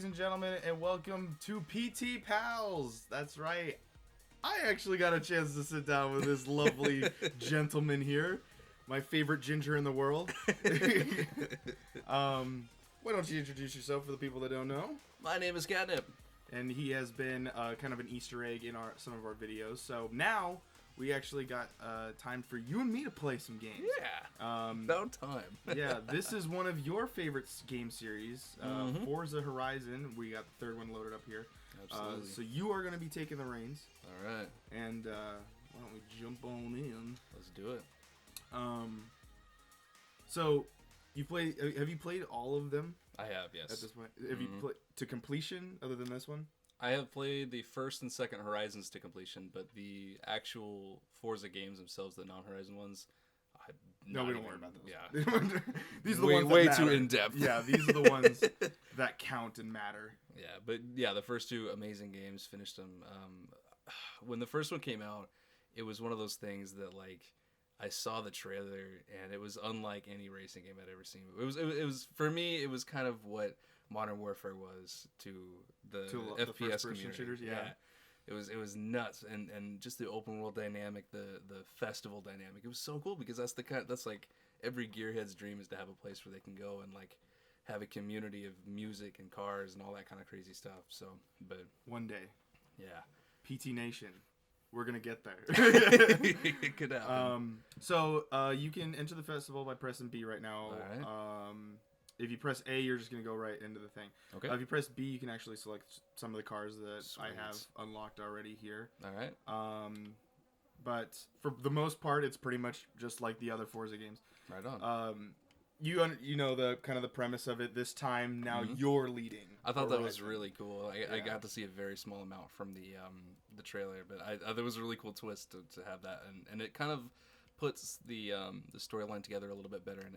ladies and gentlemen, and welcome to PT Pals. That's right. I actually got a chance to sit down with this lovely gentleman here, my favorite ginger in the world. Why don't you introduce yourself for the people that don't know? My name is KatNip. And he has been kind of an Easter egg in some of our videos. So now we actually got time for you and me to play some games. Yeah, about time. Yeah, this is one of your favorite game series, Forza Horizon. We got the third one loaded up here. Absolutely. So you are going to be taking the reins. All right. And why don't we jump on in? Let's do it. So have you played all of them? I have, yes. At this point, have you played to completion other than this one? I have played the first and second Horizons to completion, but the actual Forza games themselves, the non-Horizon ones, we don't worry about those. Yeah. These are the way, ones that way matter. too in depth. Yeah, these are the ones that count and matter. Yeah, but yeah, the first two amazing games, finished them. When the first one came out, it was one of those things that like I saw the trailer and it was unlike any racing game I'd ever seen. It was for me, it was kind of what Modern Warfare was to the FPS community. Shooters, yeah. It was nuts, and just the open world dynamic, the festival dynamic. It was so cool because that's like every gearhead's dream is to have a place where they can go and like have a community of music and cars and all that kind of crazy stuff. So, but one day, yeah, PT Nation, we're gonna get there. it could happen. So you can enter the festival by pressing B right now. All right. If you press A, you're just going to go right into the thing. Okay. If you press B, you can actually select some of the cars that Sweet. I have unlocked already here. All right. But for the most part, it's pretty much just like the other Forza games. Right on. You know the kind of the premise of it. This time, now you're leading. I thought that was really cool. I got to see a very small amount from the trailer, but I there was a really cool twist to have that, and it kind of puts the storyline together a little bit better, and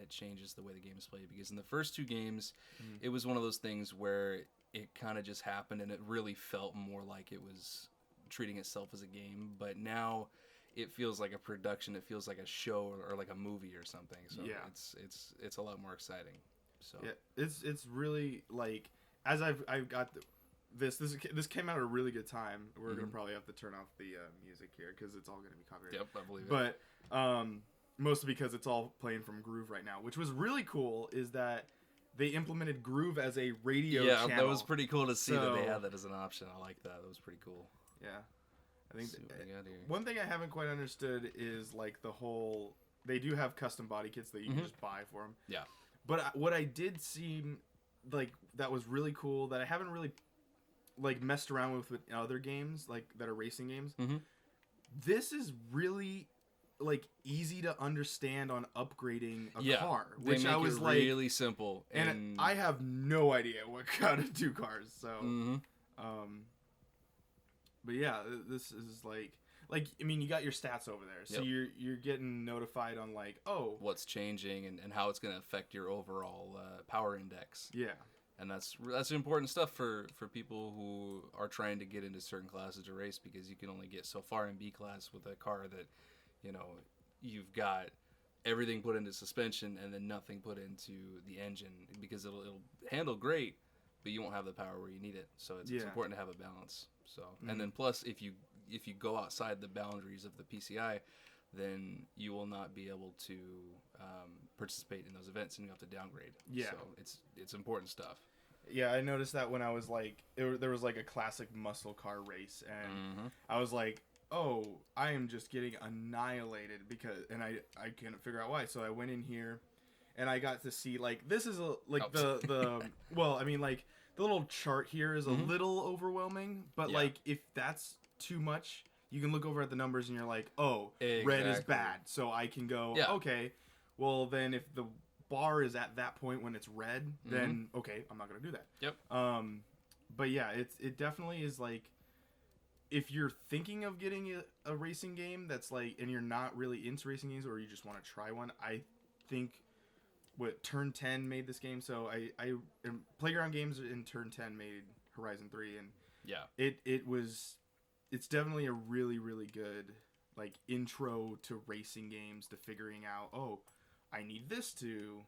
it changes the way the game is played, because in the first two games it was one of those things where it kind of just happened and it really felt more like it was treating itself as a game, but now it feels like a production, it feels like a show or like a movie or something, so yeah, it's a lot more exciting. So yeah, it's really like, as I've got this came out at a really good time. We're gonna probably have to turn off the music here because it's all gonna be copyrighted. Yep, I believe it. But mostly because it's all playing from Groove right now, which was really cool. Is that they implemented Groove as a radio channel. Yeah, that was pretty cool to see that they had that as an option. I like that. That was pretty cool. Yeah, I think one thing I haven't quite understood is like the whole. They do have custom body kits that you can just buy for them. Yeah. But what I did see, like, that was really cool that I haven't really like messed around with other games like that are racing games. This is really like easy to understand on upgrading a car, which I was like really simple, and I have no idea how to do cars. So, but yeah, this is like I mean, you got your stats over there, so you're getting notified on like, oh, what's changing and how it's going to affect your overall power index. Yeah. And that's important stuff for people who are trying to get into certain classes to race, because you can only get so far in B class with a car that, you know, you've got everything put into suspension and then nothing put into the engine, because it'll handle great, but you won't have the power where you need it. So it's important to have a balance. So and then plus if you go outside the boundaries of the PCI, then you will not be able to participate in those events, and you have to downgrade. Yeah. So it's important stuff. Yeah, I noticed that when I was like, there was like a classic muscle car race, and I was like, oh, I am just getting annihilated and I couldn't figure out why. So I went in here, and I got to see like this is the well, I mean like the little chart here is a little overwhelming, but like if that's too much, you can look over at the numbers and you're like, oh, red is bad, so I can go, okay, well then if the bar is at that point when it's red, then okay, I'm not gonna do that. Yep. But yeah, it definitely is like, if you're thinking of getting a racing game that's like, and you're not really into racing games, or you just want to try one, I think what Turn 10 made this game. So I Playground Games in Turn 10 made Horizon 3, and it's definitely a really, really good like intro to racing games, to figuring out, oh, I need this to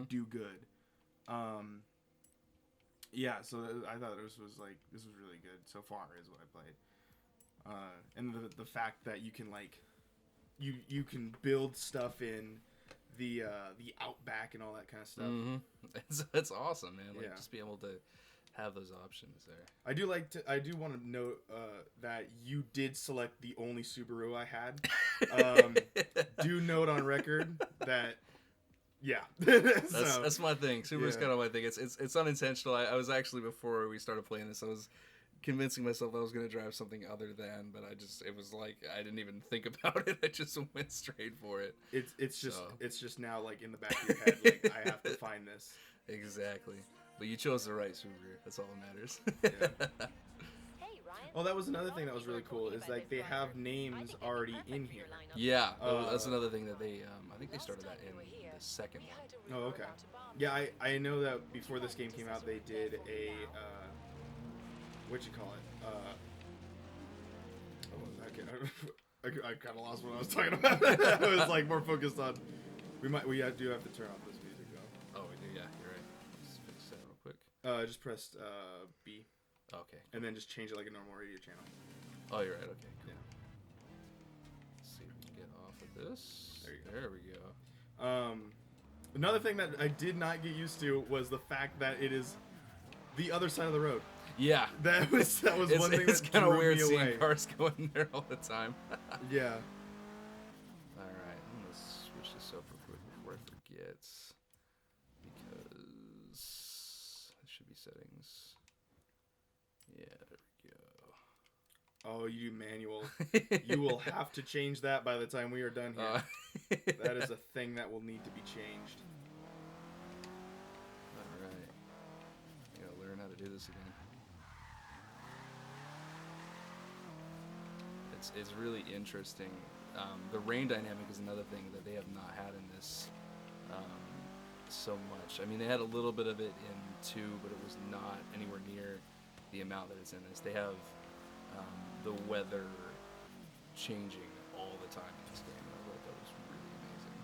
do good. Yeah, so I thought this was really good so far is what I played. And the fact that you can like you can build stuff in the outback and all that kind of stuff. It's awesome, man. Like Yeah. just be able to have those options there. I do want to note that you did select the only Subaru I had. Do note on record that yeah. That's my thing. Subaru's kind of my thing. It's unintentional. I was actually, before we started playing this, I was convincing myself I was going to drive something other than, but it was like I didn't even think about it. I just went straight for it. It's just now like in the back of your head, like I have to find this. Exactly. But you chose the right Subaru. That's all that matters. Yeah. Well, that was another thing that was really cool is like they have names already in here. Yeah, that's another thing that they I think they started that in the second one. Oh, okay. Yeah, I know that before this game came out, they did a what you call it? I kind of lost what I was talking about. I was like more focused on. We do have to turn off this music though. Oh, we do. Yeah, you're right. Let's fix that real quick. Just press B. Okay. And then just change it like a normal radio channel. Oh, you're right. Okay. Cool. Yeah. Let's see if we can get off of this. There we go. Another thing that I did not get used to was the fact that it is the other side of the road. Yeah. That was one thing it's that kind of drew weird me seeing away. cars going there all the time. Yeah. All right, I'm gonna switch this up real quick before I forget, because it should be settings. Yeah, there we go. Oh, you manual. You will have to change that by the time we are done here. That is a thing that will need to be changed. All right. I gotta learn how to do this again. It's really interesting. The rain dynamic is another thing that they have not had in this so much. I mean, they had a little bit of it in 2, but it was not anywhere near the amount that it's in this. They have the weather changing all the time in this game. I thought that was really amazing.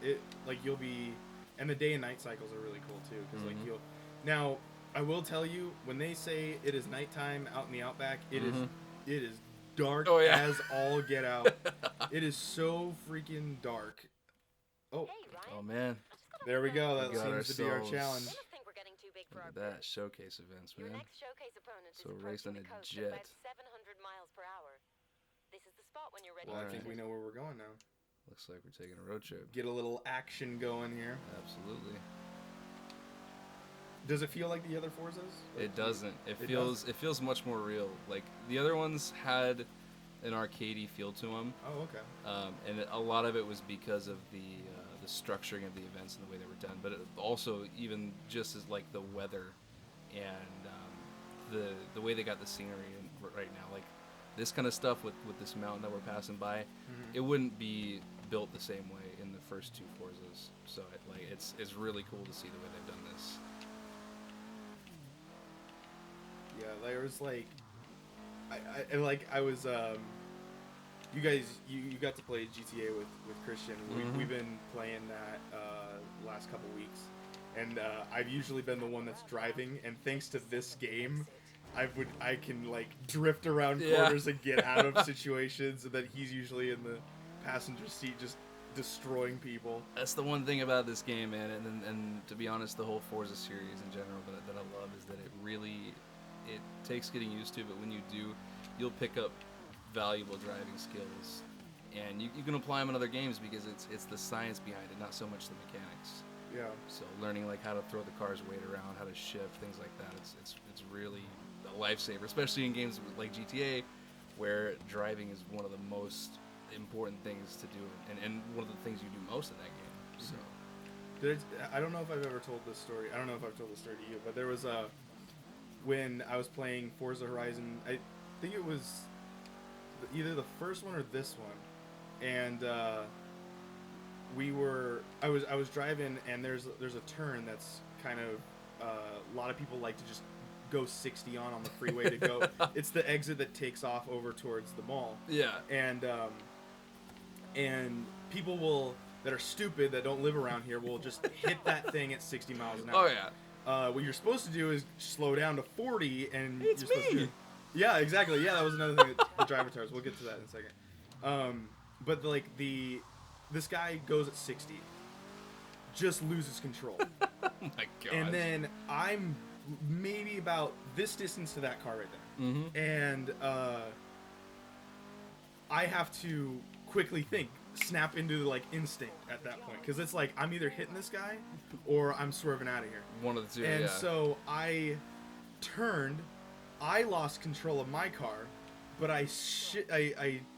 Yeah, it like you'll be, and the day and night cycles are really cool too. Because like now I will tell you, when they say it is nighttime out in the outback, it is dark as all get out. It is so freaking dark. Oh Man, there we go. That seems to be our challenge. Look at that, showcase events, man. So racing a jet. Well, I think we know where we're going now. Looks like we're taking a road trip. Get a little action going here. Absolutely. Does it feel like the other Forzas? It doesn't. It feels much more real. Like the other ones had an arcadey feel to them. Oh, okay. And a lot of it was because of the structuring of the events and the way they were done. But it also, even just as like the weather and the way they got the scenery right now, like this kind of stuff with this mountain that we're passing by, it wouldn't be built the same way in the first 2 Forzas. So it's really cool to see the way they've done this. Yeah, there was like, I was you guys you got to play GTA with Christian. We've been playing that last couple weeks, and I've usually been the one that's driving. And thanks to this game, I can like drift around corners and get out of situations, and then he's usually in the passenger seat just destroying people. That's the one thing about this game, man, and to be honest, the whole Forza series in general that I love is that it takes getting used to, but when you do, you'll pick up valuable driving skills, and you can apply them in other games because it's the science behind it, not so much the mechanics. Yeah. So learning like how to throw the car's weight around, how to shift, things like that, it's really a lifesaver, especially in games like GTA, where driving is one of the most important things to do, and one of the things you do most in that game. So. I don't know if I've ever told this story. I don't know if I've told this story to you, but there was when I was playing Forza Horizon, I think it was either the first one or this one, and I was driving, and there's a turn that's kind of a lot of people like to just go 60 on the freeway to go. It's the exit that takes off over towards the mall. Yeah. And people that are stupid, that don't live around here, will just hit that thing at 60 miles an hour. Oh yeah. what you're supposed to do is slow down to 40, and It's you're supposed me. to. Yeah, exactly. Yeah, that was another thing. The driver tires. We'll get to that in a second. But like this guy goes at 60, just loses control, Oh my god. and then I'm maybe about this distance to that car right there, and I have to quickly think, snap into like instinct at that point, because it's like I'm either hitting this guy or I'm swerving out of here. One of the two. And yeah. so I turned, I lost control of my car, but I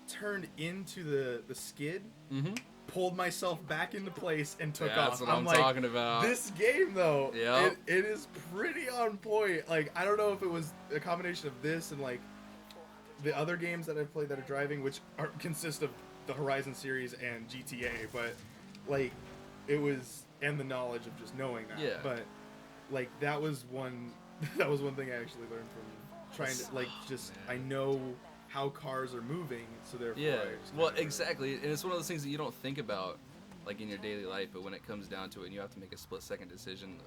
turned into the skid, pulled myself back into place, and took off. That's what I'm talking about. This game though, Yep. it is pretty on point. Like, I don't know if it was a combination of this and like the other games that I've played that are driving, which consist of the Horizon series and GTA, but like it was, and the knowledge of just knowing that. Yeah. But like that was one thing I actually learned from trying to like just I know how cars are moving, so therefore Yeah. I just Well, kinda- exactly, and it's one of those things that you don't think about, like in your daily life, but when it comes down to it, and you have to make a split-second decision,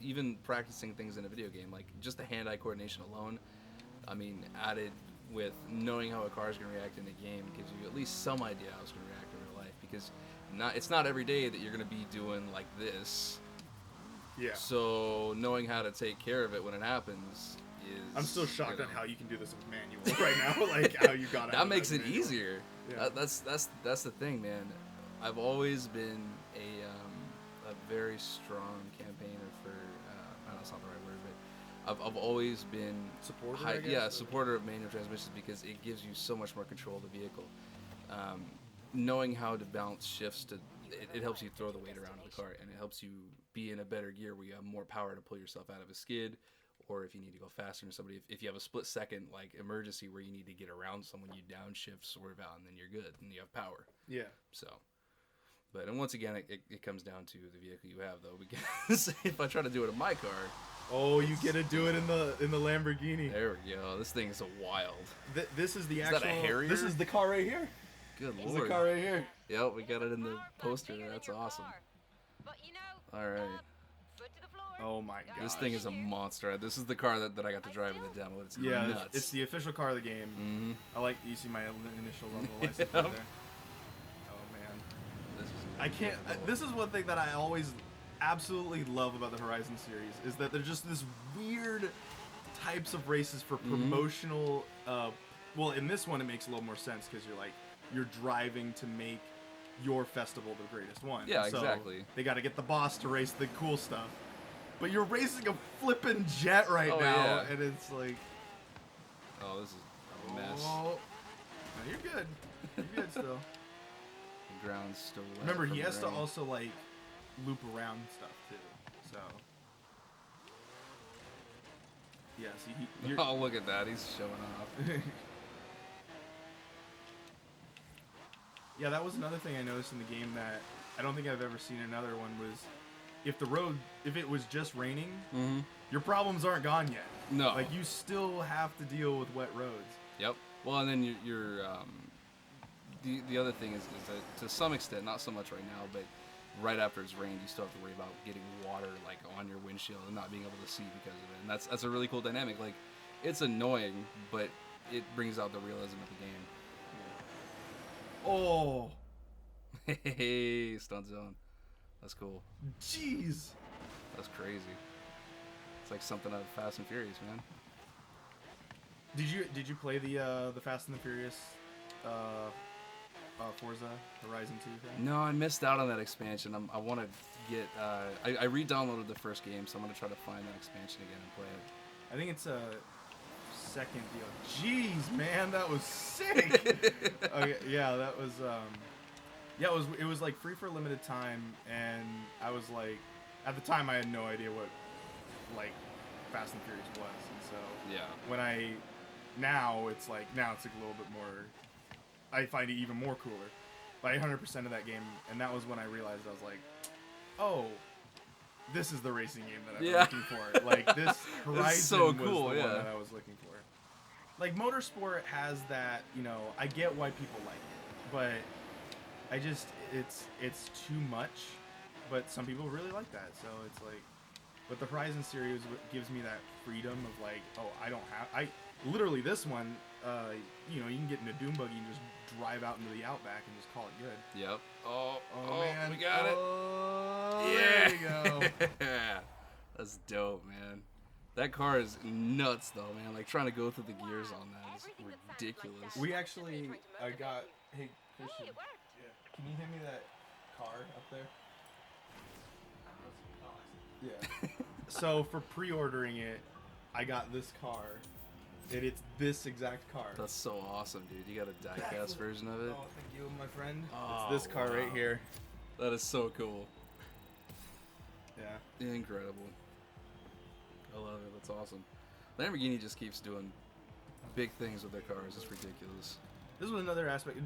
even practicing things in a video game, like just the hand-eye coordination alone, I mean, added with knowing how a car is going to react in a game gives you at least some idea how it's going to react in real life, because it's not every day that you're going to be doing like this. Yeah. So knowing how to take care of it when it happens is. I'm still shocked you on know, how you can do this with manual right now, like how you got out that of makes it manual. easier. Yeah. That's the thing, man. I've always been a very strong campaigner for. I know that's not the right word, but I've always been Supporter, I guess, or- supporter of manual transmissions, because it gives you so much more control of the vehicle. Knowing how to balance shifts it helps you throw the weight around in the car, and it helps you be in a better gear where you have more power to pull yourself out of a skid, or if you need to go faster than somebody. If you have a split second like emergency where you need to get around someone, you downshift, swerve out, and then you're good, and you have power. Yeah. So, and once again, it comes down to the vehicle you have, though, because if I try to do it in my car, Oh, you get to do it in the Lamborghini. there we go. This thing is wild. This is the Is actual. that a Harrier? This is the car right here. Good This is the lord. car right here. Yep, we got it in the poster. That's awesome. All right. Oh my god. This thing is a monster. This is the car that I got to drive in the demo. It's Yeah, nuts. it's the official car of the game. Mhm. I like you see my initials on the license Yep. plate there. Oh man. This is I can't. This is one thing that I always absolutely love about the Horizon series is that they're just this weird types of races for promotional. Well, in this one it makes a little more sense because you're driving to make your festival the greatest one. Yeah, So exactly. They got to get the boss to race the cool stuff, but you're racing a flippin' jet right Oh, now, yeah. and it's like, Oh, this is a mess. oh, no, you're good. You're good still. The ground's still wet. Remember, from he the has to rain. also like loop around stuff too. So yeah, see, you're, Oh, look at that. He's showing off. yeah, that was another thing I noticed in the game that I don't think I've ever seen another one was if it was just raining, your problems aren't gone yet. No. Like you still have to deal with wet roads. Yep. Well, and then you're the other thing is that to some extent, not so much right now, but right after it's rained, you still have to worry about getting water like on your windshield and not being able to see because of it. And that's a really cool dynamic. Like, it's annoying, but it brings out the realism of the game. Oh, Hey, stunt zone. That's cool. jeez. That's crazy. It's like something out of Fast and Furious, man. Did you play the Fast and the Furious Forza Horizon 2 thing? No, I missed out on that expansion. I want to get. I re-downloaded the first game, so I'm gonna try to find that expansion again and play it. I think it's a second deal. Jeez, man, that was sick. Okay, yeah, that was yeah, it was like free for a limited time, and I was like, at the time I had no idea what like Fast and Furious was, and so Yeah. when now it's a little bit more. I find it even more cooler. Like 100% of that game, and that was when I realized I was like, oh, this is the racing game that I'm looking for. Like this Horizon so cool, was the yeah. one that I was looking for. Like motorsport has that, I get why people like it, but I just it's too much. But some people really like that, so it's like But the Horizon series gives me that freedom of like, oh, I literally this one, you can get in a Doom buggy and just drive out into the outback and just call it good. Yep. Oh man, we got it. Yeah, there you go. That's dope, man. That car is nuts, though, man. Like, trying to go through the gears on that is ridiculous. We actually, hey, Christian, can you hand me that car up there? Yeah. So, for pre-ordering it, I got this car, and it's this exact car. That's so awesome, dude. You got a die-cast version of it? Oh, thank you, my friend. Oh, it's this car right here. That is so cool. Yeah. Incredible. I love it. That's awesome. Lamborghini just keeps doing big things with their cars. It's ridiculous. This was another aspect.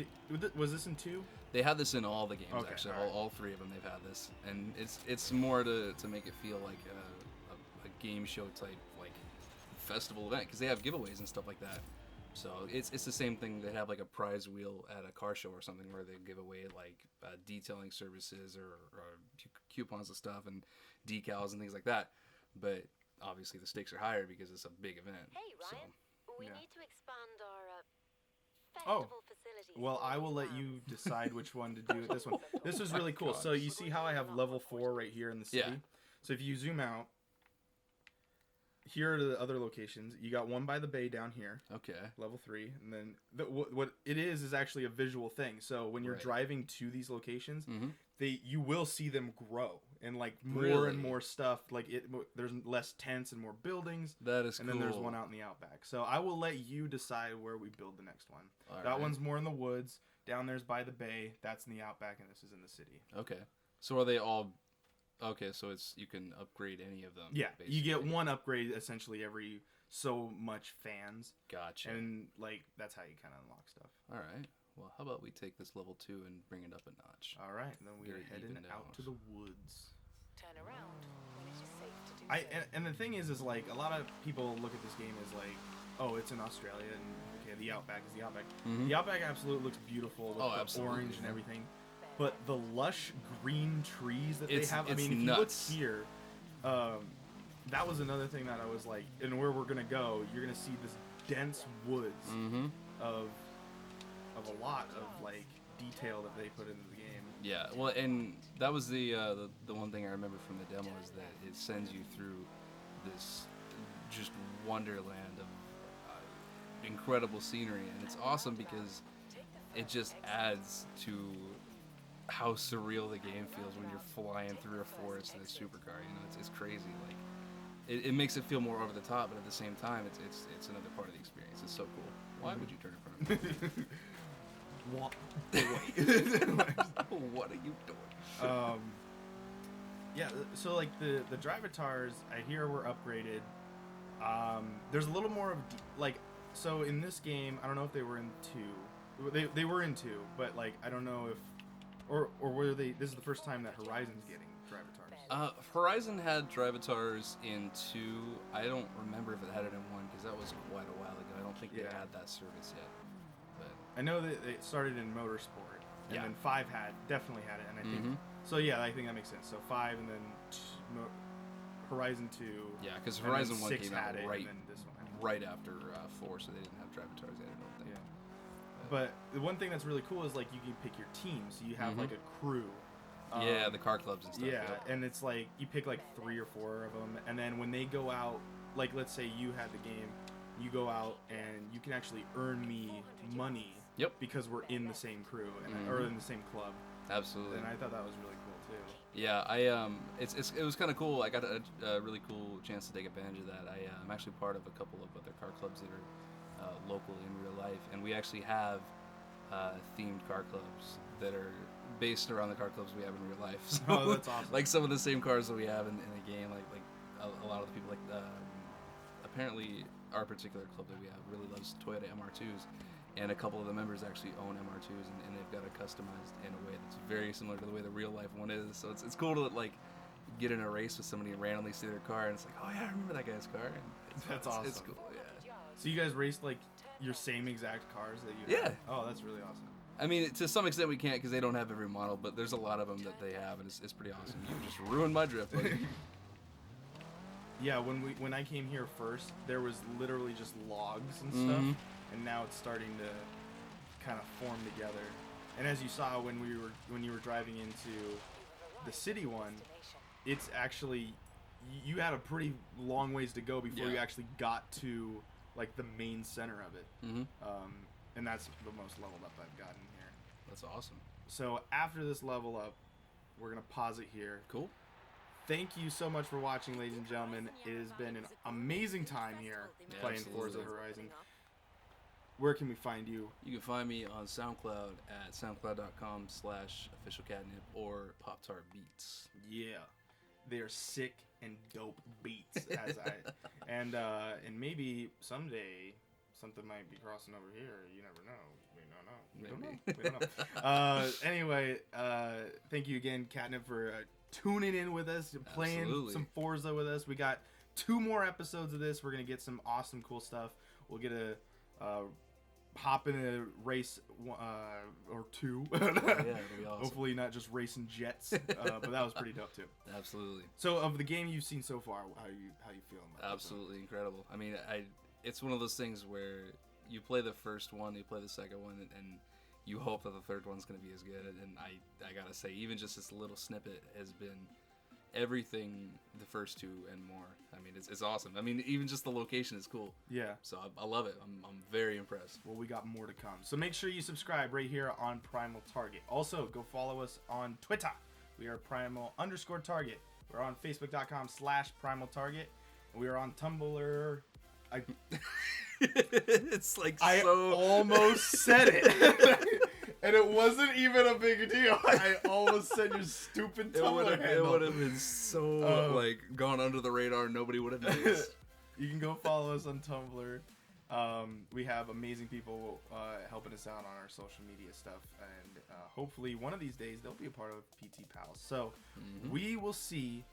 Was this in 2? They had this in all the games, okay, actually. right. All 3 of them, they've had this. And it's more to make it feel like a game show type, like, festival event. Because they have giveaways and stuff like that. So it's the same thing. They have, like, a prize wheel at a car show or something where they give away, like, detailing services or coupons and stuff and decals and things like that. But obviously the stakes are higher because it's a big event. Hey, Ryan. So, we need to expand our festival facilities. Well, I will let you decide which one to do with this one. This is really cool. So you see how I have level 4 right here in the city? Yeah. So if you zoom out, here are the other locations. You got one by the bay down here. Okay. Level 3. And then what it is actually a visual thing. So when you're driving to these locations, you will see them grow. And like more and more stuff. Like there's less tents and more buildings. That is cool. And then there's one out in the outback. So I will let you decide where we build the next one. That one's more in the woods. Down there's by the bay. That's in the outback, and this is in the city. Okay. So are they all? Okay, so you can upgrade any of them. Yeah, basically. you get one upgrade essentially every so much fans. Gotcha. And like that's how you kind of unlock stuff. All right. Well, how about we take this level 2 and bring it up a notch? All right, and then we're heading out to the woods. Turn around when it is safe to do so. And the thing is like a lot of people look at this game as like, oh, it's in Australia, and okay, the outback is the outback. Mm-hmm. The outback absolutely looks beautiful with the orange and everything. But the lush green trees that they have, I mean, if you look here, that was another thing that I was like, and where we're gonna go, you're gonna see this dense woods of a lot of like detail that they put into the game. Yeah, well, and that was the one thing I remember from the demo is that it sends you through this just wonderland of incredible scenery, and it's awesome because it just adds to how surreal the game feels when you're flying through a forest in a supercar. You know, it's crazy. Like it makes it feel more over the top, but at the same time, it's another part of the experience. It's so cool. Why would you turn in front of me? What? What are you doing? Yeah. So like the drivatars, I hear were upgraded. There's a little more of so in this game, I don't know if they were in 2. They were in 2, but like I don't know if or were they? This is the first time that Horizon's getting drivatars. Horizon had drivatars in 2. I don't remember if it had it in 1 because that was quite a while ago. I don't think they had that service yet. But I know that it started in Motorsport, and then 5 definitely had it, and I think so. Yeah, I think that makes sense. So 5, and then Horizon 2. Yeah, because Horizon 1 came out and then this one right after 4, so they didn't have drivatars yet. I don't think. Yeah. But the one thing that's really cool is like you can pick your team, so you have like a crew. Yeah, the car clubs and stuff. Yeah, and it's like you pick like 3 or 4 of them, and then when they go out, like let's say you had the game, you go out and you can actually earn me money. Yep. Because we're in the same crew or in the same club. Absolutely. And I thought that was really cool too. Yeah, it was kind of cool. I got a really cool chance to take advantage of that. I'm actually part of a couple of other car clubs that are local in real life, and we actually have themed car clubs that are based around the car clubs we have in real life. So, oh, that's awesome. Like some of the same cars that we have in the game. Like a lot of the people apparently our particular club that we have really loves Toyota MR2s. And a couple of the members actually own MR2s, and they've got it customized in a way that's very similar to the way the real life one is. So it's cool to like get in a race with somebody and randomly see their car, and it's like, oh yeah, I remember that guy's car. And that's awesome. It's cool, yeah. So you guys raced like your same exact cars that you had? Yeah. Oh, that's really awesome. I mean, to some extent we can't because they don't have every model, but there's a lot of them that they have, and it's pretty awesome. You just ruined my drift, buddy. Yeah, when I came here first, there was literally just logs and Mm-hmm. stuff, and now it's starting to kind of form together. And as you saw when you were driving into the city one, it's actually you had a pretty long ways to go before you actually got to like the main center of it. Mm-hmm. And that's the most leveled up I've gotten here. That's awesome. So after this level up, we're gonna pause it here. Cool. Thank you so much for watching, ladies and gentlemen. It has been an amazing time here playing Forza Horizon. Where can we find you? You can find me on SoundCloud at soundcloud.com/officialkatnip or Pop Tart Beats. Yeah, they are sick and dope beats. And maybe someday something might be crossing over here. You never know. We don't know. Anyway, thank you again, KatNip, for tuning in with us, playing some Forza with us. We got 2 more episodes of this. We're gonna get some awesome, cool stuff. We'll get a hop in a race or 2. Yeah, it'll be awesome. Hopefully not just racing jets, but that was pretty dope too. Absolutely. So, of the game you've seen so far, how you feeling about it? Absolutely incredible. I mean, it's one of those things where you play the first one, you play the second one, and you hope that the third one's going to be as good. And I gotta say, even just this little snippet has been everything the first 2 and more. I mean, it's awesome. I mean, even just the location is cool. Yeah. So I love it. I'm very impressed. Well, we got more to come. So make sure you subscribe right here on Primal Target. Also, go follow us on Twitter. We are Primal_Target. We're on Facebook.com/Primal Target. And we are on Tumblr. It's like I almost said it. And it wasn't even a big deal. I almost said your stupid Tumblr handle. It would have been so gone under the radar. Nobody would have noticed. You can go follow us on Tumblr. We have amazing people helping us out on our social media stuff, and hopefully one of these days they'll be a part of PT Pals. So we will see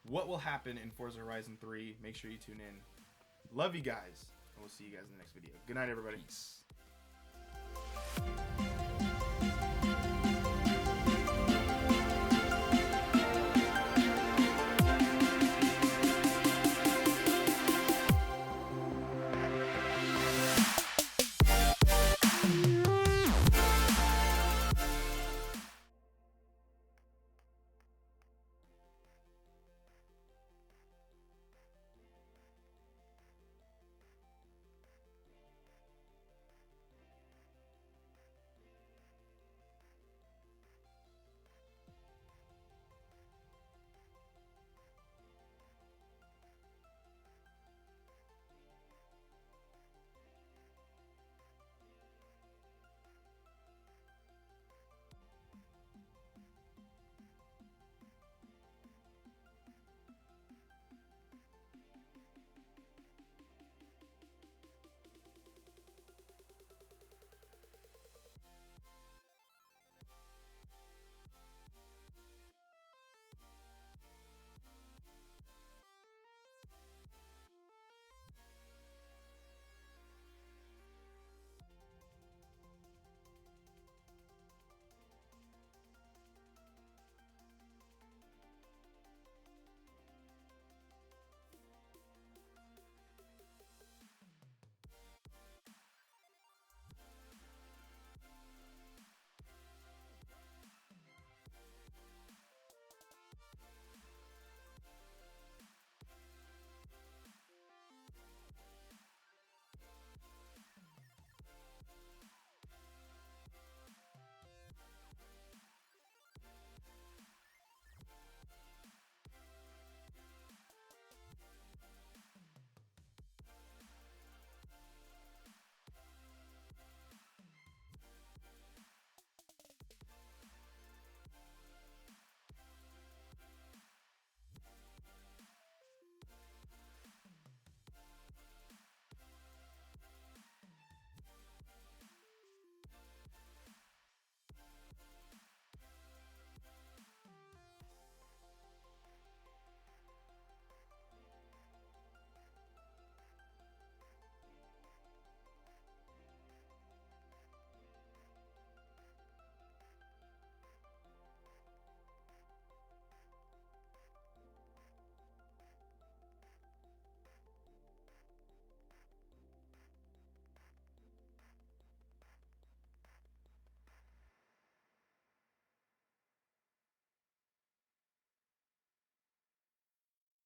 what will happen in Forza Horizon 3. Make sure you tune in. Love you guys, and we'll see you guys in the next video. Good night, everybody. Peace.